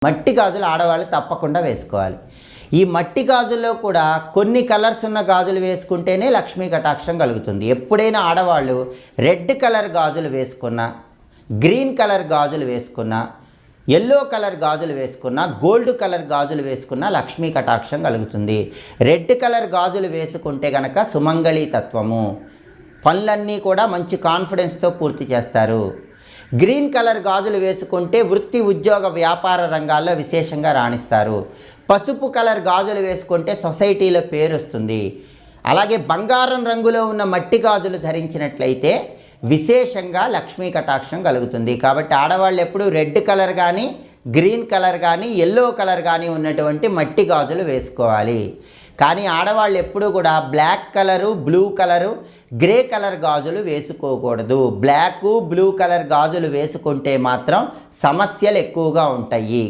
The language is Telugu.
మట్టి గాజులు ఆడవాళ్ళు తప్పకుండా వేసుకోవాలి. ఈ మట్టి గాజుల్లో కూడా కొన్ని కలర్స్ ఉన్న గాజులు వేసుకుంటేనే లక్ష్మీ కటాక్షం కలుగుతుంది. ఎప్పుడైనా ఆడవాళ్ళు రెడ్ కలర్ గాజులు వేసుకున్నా, గ్రీన్ కలర్ గాజులు వేసుకున్నా, ఎల్లో కలర్ గాజులు వేసుకున్నా, గోల్డ్ కలర్ గాజులు వేసుకున్నా లక్ష్మీ కటాక్షం కలుగుతుంది. రెడ్ కలర్ గాజులు వేసుకుంటే కనుక సుమంగళి తత్వము, పనులన్నీ కూడా మంచి కాన్ఫిడెన్స్తో పూర్తి చేస్తారు. గ్రీన్ కలర్ గాజులు వేసుకుంటే వృత్తి, ఉద్యోగ, వ్యాపార రంగాల్లో విశేషంగా రాణిస్తారు. పసుపు కలర్ గాజులు వేసుకుంటే సొసైటీలో పేరు వస్తుంది. అలాగే బంగారం రంగులో ఉన్న మట్టి గాజులు ధరించినట్లయితే విశేషంగా లక్ష్మీ కటాక్షం కలుగుతుంది. కాబట్టి ఆడవాళ్ళు ఎప్పుడు రెడ్ కలర్ కానీ, గ్రీన్ కలర్ కానీ, ఎల్లో కలర్ కానీ ఉన్నటువంటి మట్టి గాజులు వేసుకోవాలి. కానీ ఆడవాళ్ళు ఎప్పుడు కూడా black colour, blue colour, grey colour గాజులు వేసుకోకూడదు. బ్లాక్, బ్లూ కలర్ గాజులు వేసుకుంటే మాత్రం సమస్యలు ఎక్కువగా ఉంటాయి.